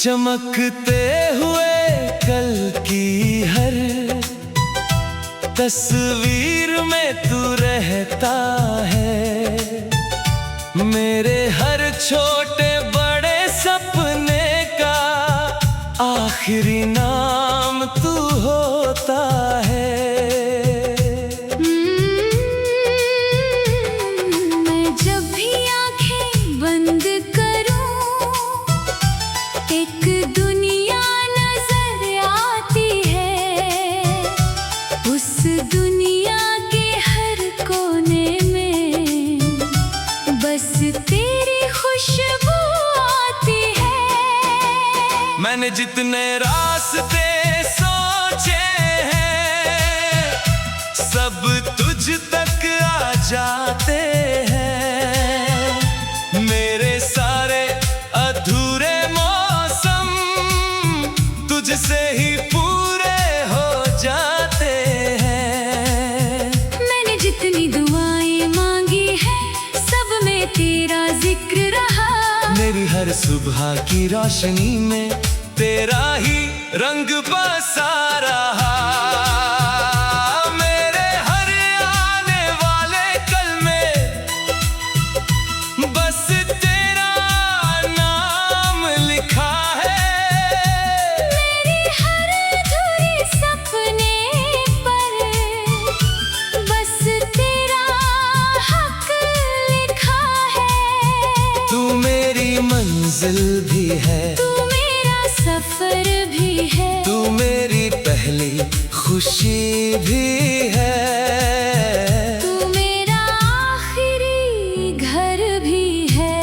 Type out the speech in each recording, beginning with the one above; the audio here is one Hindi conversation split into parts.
चमकते हुए कल की हर तस्वीर में तू रहता है। मेरे हर छोटे बड़े सपने का आखिरी नाम तू होता है। मैं जब भी आंखें बंद करूं, एक दुनिया नजर आती है। उस दुनिया के हर कोने में बस तेरी खुशबू आती है। मैंने जितने रास्ते सोचे हैं सब तुझ तक आ जाते हैं। मेरे सारे अधूरे मौसम तुझसे ही पूरे हो जाते हैं। मैंने जितनी दुआएं मांगी है सब में तेरा जिक्र रहा। मेरी हर सुबह की रोशनी में तेरा ही रंग बसा रहा। मेरे हर आने वाले कल में बस तेरा नाम लिखा है। मेरी हर अधूरी सपने पर बस तेरा हक लिखा है। तू मेरी मंजिल भी है, तू मेरा सफर भी है, तू मेरी पहली खुशी भी है। तू मेरा आखिरी घर भी है।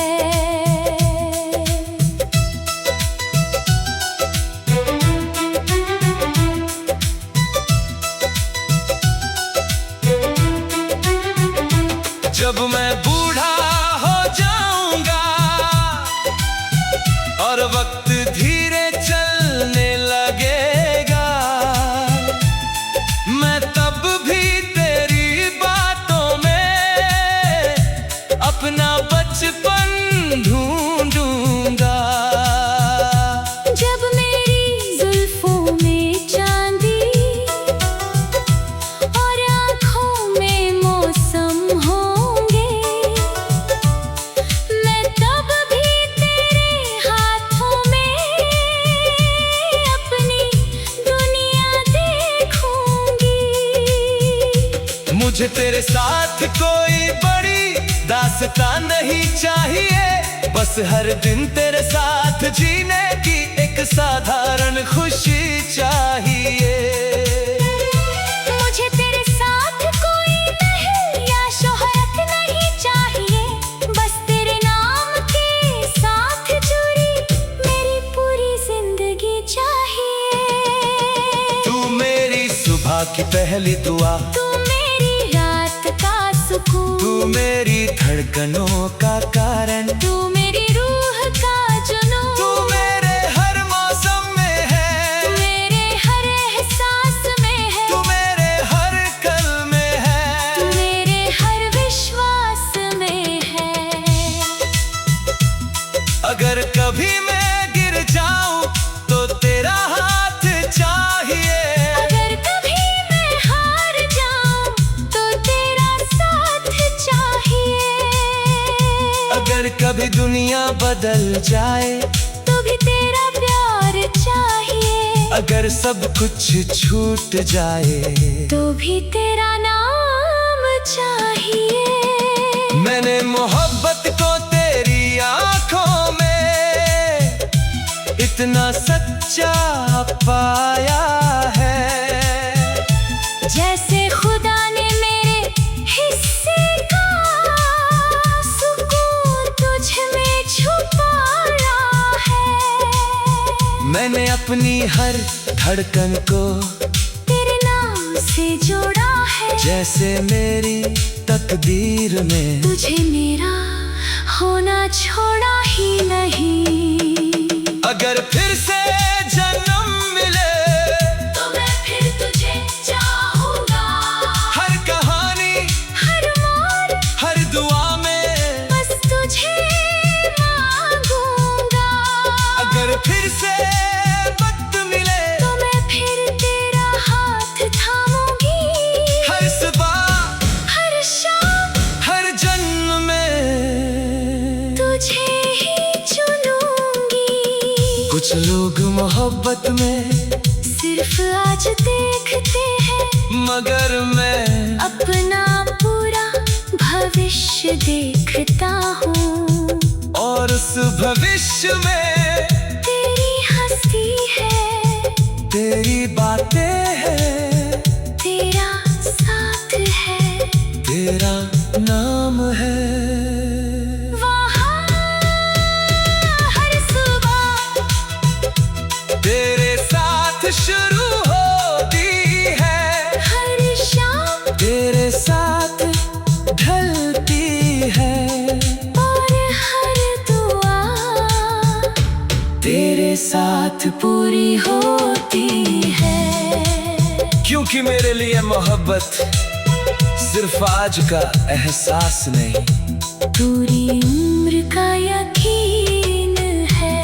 जब मैं बूढ़ा हो जाऊंगा और वक्त धीरे चलने लगेगा, मैं तब भी तेरी बातों में अपना बचपन ढूंढूंगा। जब मेरी जुल्फों में चांदी और आँखों में मौसम होंगे, मैं तब भी तेरे हाथों में अपनी दुनिया देखूंगी। मुझे तेरे साथ कोई बड़ी दास्तां नहीं चाहिए, बस हर दिन तेरे साथ जीने की एक साधारण खुशी चाहिए। मुझे तेरे साथ कोई महल या शोहरत नहीं चाहिए, बस तेरे नाम के साथ जुड़ी मेरी पूरी जिंदगी चाहिए। तू मेरी सुबह की पहली दुआ, तू मेरी रात का सुकून, तू मेरी धड़कनों का कारण, तू मेरी रूह का जुनून, तू मेरे हर मौसम में है, तू मेरे हर एहसास में है, तू मेरे हर कल में है, तू मेरे हर विश्वास में है। अगर कभी मैं गिर जाऊं तो तेरा हाथ चाहिए। अगर कभी मैं हार जाऊं तो तेरा साथ चाहिए। अगर कभी दुनिया बदल जाए तो भी तेरा प्यार चाहिए। अगर सब कुछ छूट जाए तो भी तेरा नाम चाहिए। मैंने मोहब्बत को तेरी आंखों में इतना सच्चा पाया है, जैसे खुदा ने मेरे हिस्से का सुकून तुझ में छुपाया है। मैंने अपनी हर धड़कन को तेरे नाम से जोड़ा है, जैसे मेरी तकदीर में तुझे मेरा होना छोड़ा ही नहीं। अगर फिर से जन्म मिले तो मैं फिर तुझे चाहूंगा। हर कहानी हर मोड़ हर दुआ में बस तुझे मांगूंगा। अगर फिर से लोग मोहब्बत में सिर्फ आज देखते हैं, मगर मैं अपना पूरा भविष्य देखता हूँ। और उस भविष्य में तेरी हंसी है, तेरी बातें हैं, तेरा साथ है, तेरा नाम है। वहाँ हर सुबह तेरे साथ शुरू होती है, हर शाम तेरे साथ ढलती है, और हर दुआ तेरे साथ पूरी होती है। क्योंकि मेरे लिए मोहब्बत सिर्फ आज का एहसास नहीं, पूरी उम्र का यकीन है,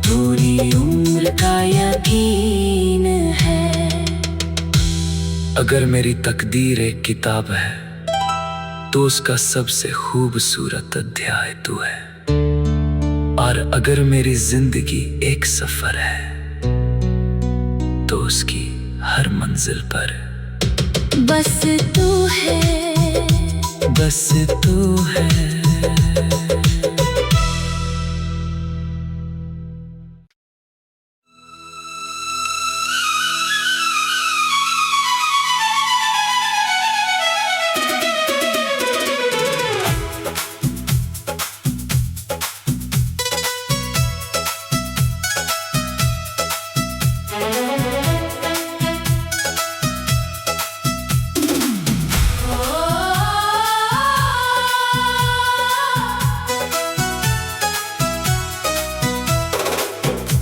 पूरी उम्र का यकीन है। अगर मेरी तकदीर एक किताब है तो उसका सबसे खूबसूरत अध्याय तू है। और अगर मेरी जिंदगी एक सफर है तो उसकी हर मंजिल पर बस तू है, बस तू है।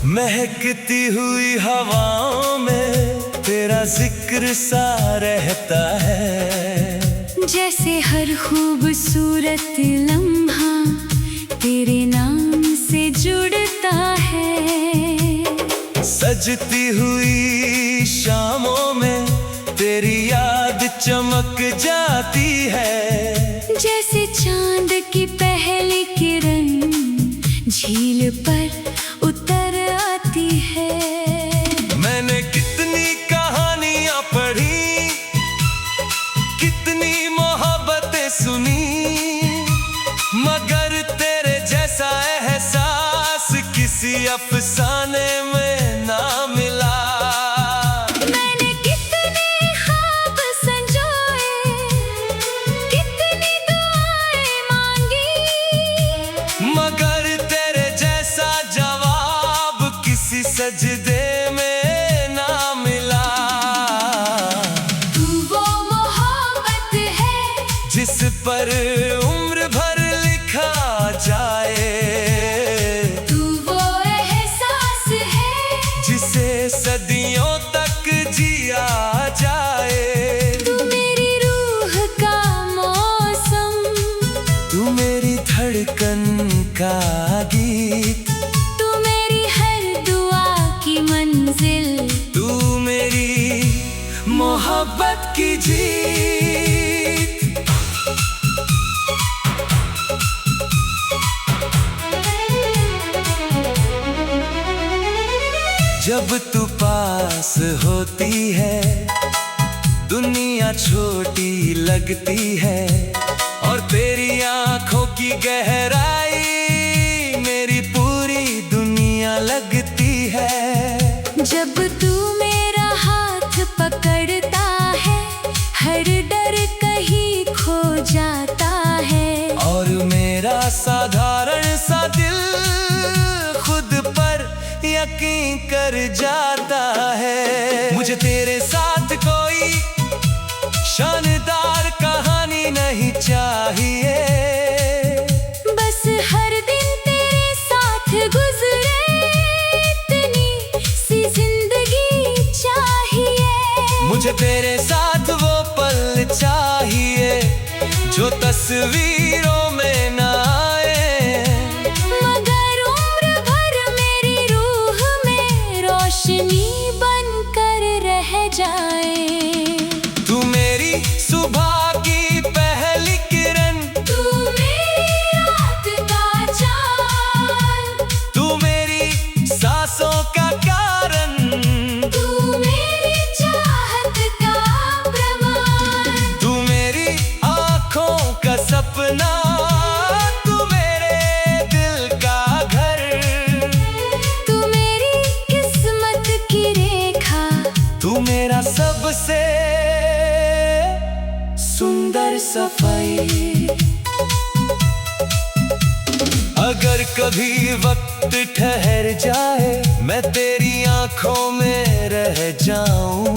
महकती हुई हवाओं में तेरा जिक्र सा रहता है, जैसे हर खूबसूरत लम्हा तेरे नाम से जुड़ता है। सजती हुई शामों में तेरी याद चमक जाती है, जैसे चांद की पहली किरण झील पर उतर आती है। मैंने कितनी कहानियां पढ़ी, कितनी मोहब्बतें सुनी, मगर तेरे जैसा एहसास किसी अफसाने में ना मिला। मैंने कितने ख्वाब संजोए, कितनी दुआएं मांगी, मगर तेरे जैसा जवाब किसी सजदे में ना मिला। तू वो मोहब्बत है जिस पर उम्र भर लिखा जाए, तू वो एहसास है जिसे सदियों तक जिया जाए। तू मेरी रूह का मौसम, तू मेरी धड़कन का गीत, तू मेरी हर दुआ की मंजिल, तू मेरी मोहब्बत की जीत। जब तू पास होती है दुनिया छोटी लगती है, और तेरी आंखों की गहराई मेरी पूरी दुनिया लगती है। जब तू मेरा हाथ पकड़ता है हर डर कहीं खो जाता है, और मेरा साधारण सा दिल खुद पर यकीन कर जाता है। मुझे तेरे साथ कोई शानदार कहानी नहीं चाहिए, बस हर दिन तेरे साथ गुजरे इतनी सी जिंदगी चाहिए। मुझे तेरे साथ वो पल चाहिए जो तस्वीरों में ना आए, मगर उम्र भर मेरी रूह में रोशनी बनकर रह जाए। तू मेरी सुबह की पहली किरण, तू मेरी रात का चाँद, तू मेरी कभी वक्त ठहर जाए, मैं तेरी आंखों में रह जाऊं।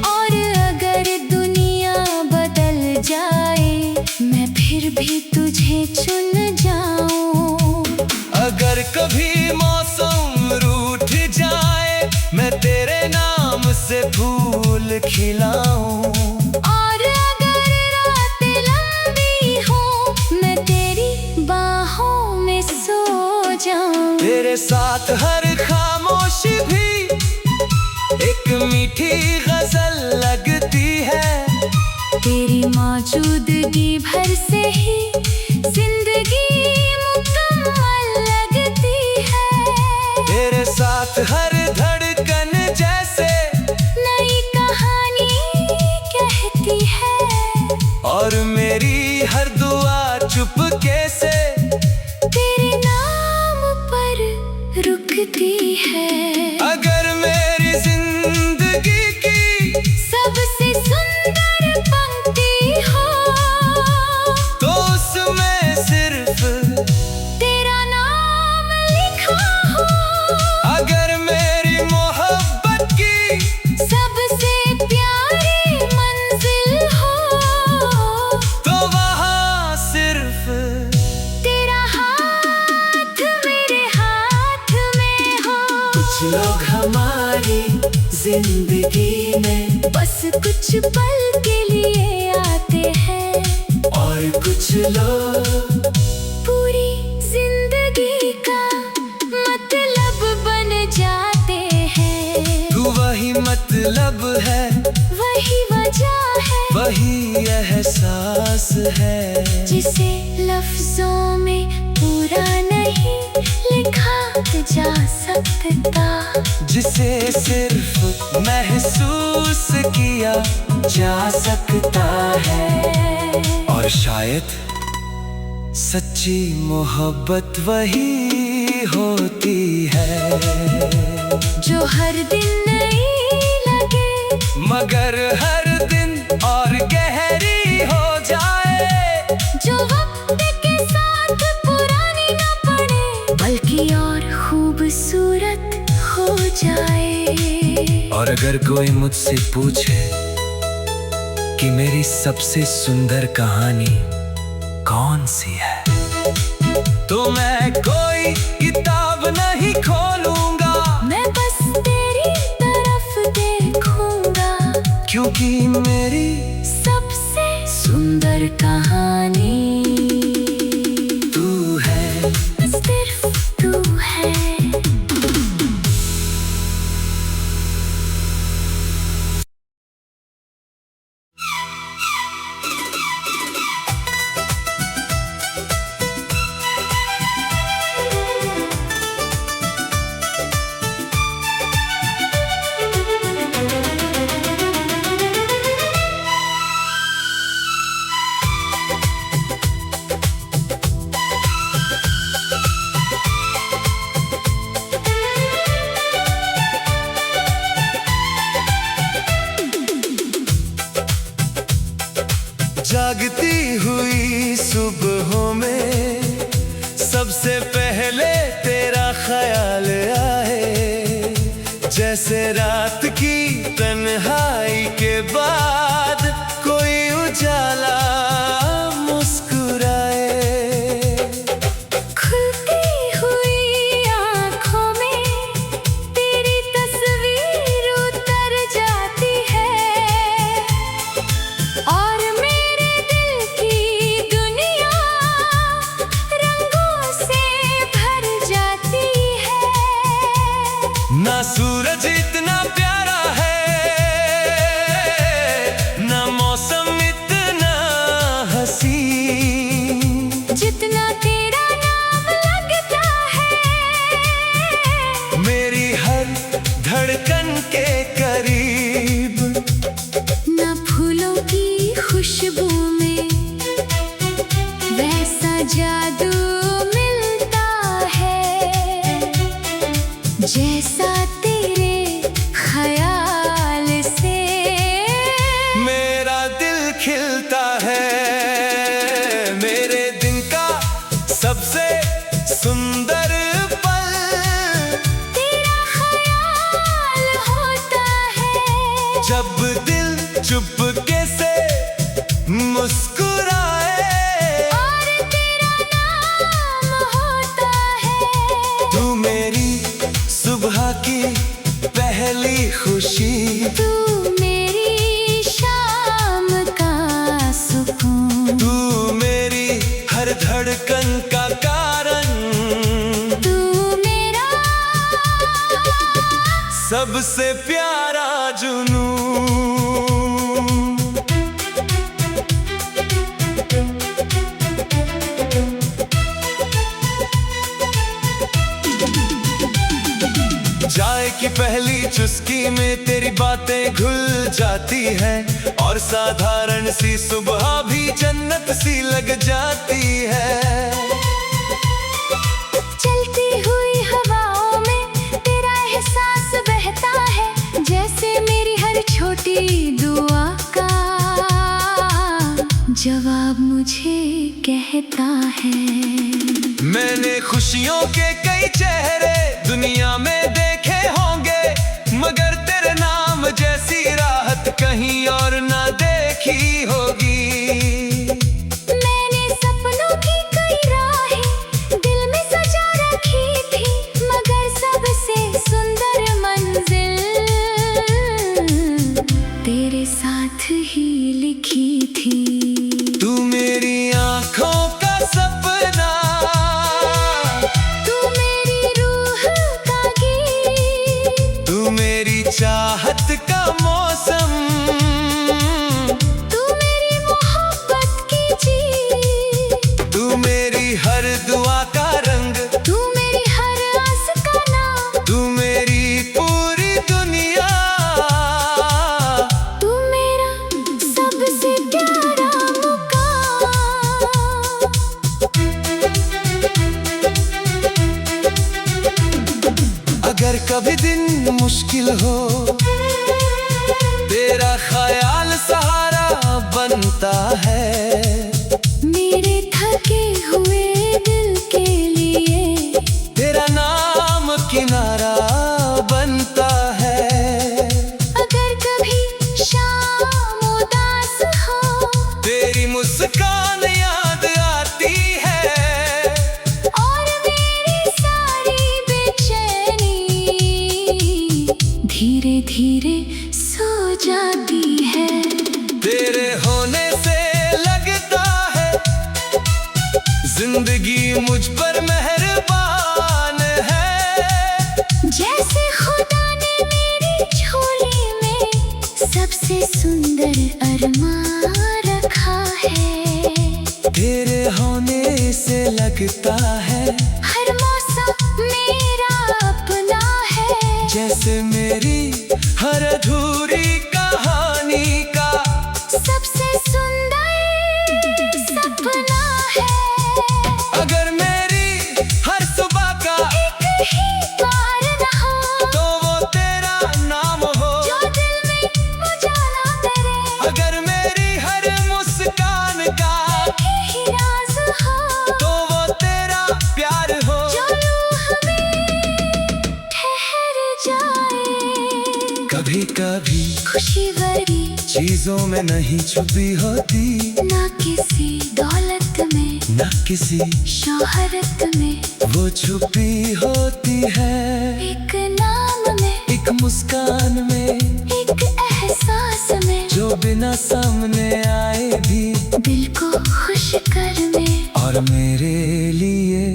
और अगर दुनिया बदल जाए, मैं फिर भी तुझे चुन जाऊं। अगर कभी मौसम रूठ जाए, मैं तेरे नाम से फूल खिलाऊं। और अगर रातें लंबी हो, मैं तेरी बाहों में सो जाऊं। तेरे साथ हर खामोशी भी एक मीठी गजल लगती है। तेरी मौजूदगी भर से ही जिंदगी मुकम्मल लगती है। तेरे साथ हर धड़कन जैसे नई कहानी कहती है। और मेरी हर दुआ चुपके से तेरे नाम पर रुकती है। अगर मेरी जिंदगी की सबसे सुंदर पंक्ति हो, तो उसमें सिर्फ तेरा नाम लिखा हो। अगर मेरी मोहब्बत की सबसे प्यारी मंजिल हो, तो वहाँ सिर्फ तेरा हाथ मेरे हाथ में हो। कुछ लोग हमारी जिंदगी में बस कुछ पल के लिए आते हैं, और कुछ लोग पूरी जिंदगी का मतलब बन जाते हैं। तू वही मतलब है, वही वजह है, वही एहसास है, जिसे लफ्जों में पूरा नहीं लिखा जा सकता। जिसे सिर्फ महसूस किया जा सकता है। और शायद सच्ची मोहब्बत वही होती है, जो हर दिन नहीं लगे, मगर हर दिन और गहरी हो जाए। जो वक्त के साथ पुरानी ना पड़े, बल्कि और खूबसूरत हो जाए। और अगर कोई मुझसे पूछे कि मेरी सबसे सुंदर कहानी कौन सी है, तो मैं कोई किताब नहीं खोलूंगा। मैं बस तेरी तरफ देखूंगा, क्योंकि मेरी सबसे सुंदर कहानी तू है। सिर्फ तू है। जागती हुई सुबहों में सबसे पहले तेरा ख्याल आए। जैसे रात की तन्हाई के बाद कोई उजाला मुस्कुराए। खुलती हुई आँखों में तेरी तस्वीर उतर जाती है, और मेरे दिल की दुनिया रंगों से भर जाती है। ना सूरज इतना प्यारा है, ना मौसम इतना हसीन, जितना तेरा नाम लगता है मेरी हर धड़कन के करीब। ना फूलों की खुशबू में वैसा जादू मिलता है, जैसा तेरे ख्याल से मेरा दिल खिलता है। मेरे दिन का सबसे सबसे प्यारा जुनून। चाय की पहली चुस्की में तेरी बातें घुल जाती है, और साधारण सी सुबह भी जन्नत सी लग जाती है। चलती हुई हवाओं में तेरा एहसास बहता है, जैसे मेरी हर छोटी दुआ का जवाब मुझे कहता है। मैंने खुशियों के कई चेहरे दुनिया में देखे होंगे, मगर तेरे नाम जैसी राहत कहीं और ना देखी होगी। मैंने सपनों की कई राहें दिल में सजा रखी थी, मगर सबसे सुंदर मंजिल तेरे साथ ही लिखी थी। तू मेरी आंखों का सपना, तू मेरी रूह का गीत, तू मेरी चाहत का मौसम, तू मेरी मोहब्बत की जीत, तू मेरी हर दुआ का रंग, तू मेरी हर आस का नाम, तू मेरी पूरी दुनिया। तू मेरा सबसे प्यारा मुकाम। अगर कभी दिन मुश्किल हो, तेरा ख्याल सहारा बनता है। मेरे थके हुए दिल के लिए तेरा नाम किनारा बनता है। अगर कभी शाम उदास हो, तेरी मुस्कान याद आती है, और मेरी सारी बेचैनी धीरे धीरे सो जाती है। तेरे होने से लगता है जिंदगी मुझ पर मेहरबान है। जैसे खुदा ने मेरी झोली में सबसे सुंदर अरमान रखा है। तेरे होने से लगता है हर मौसम मेरा अपना है, जैसे मेरी हर अधूरी कहानी का सबसे सुंदर सपना है। अगर मेरी हर सुबह का एक ही बार न हो, तो वो तेरा नाम हो। जो दिल में उजाला करे, अगर मेरी हर मुस्कान का एक ही राज हो, तो वो तेरा प्यार हो। जो रूह में ठहर जाए। कभी कभी खुशी भरी चीजों में नहीं छुपी होती, ना किसी दौलत में, न किसी शोहरत में, वो छुपी होती है। एक नाम में, एक मुस्कान में, एक एहसास में, जो बिना सामने आए भी दिल को खुश कर में। और मेरे लिए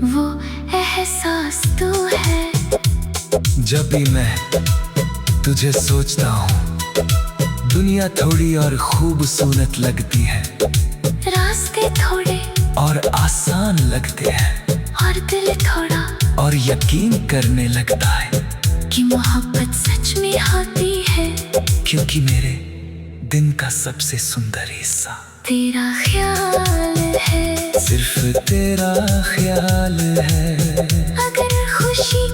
वो एहसास तू है। जब भी मैं तुझे सोचता हूँ, दुनिया थोड़ी और खूबसूरत लगती है, रास्ते थोड़े और आसान लगते हैं, और दिल थोड़ा, और यकीन करने लगता है कि मोहब्बत सच में होती है। क्योंकि मेरे दिन का सबसे सुंदर हिस्सा तेरा ख्याल है, सिर्फ तेरा ख्याल है। अगर खुशी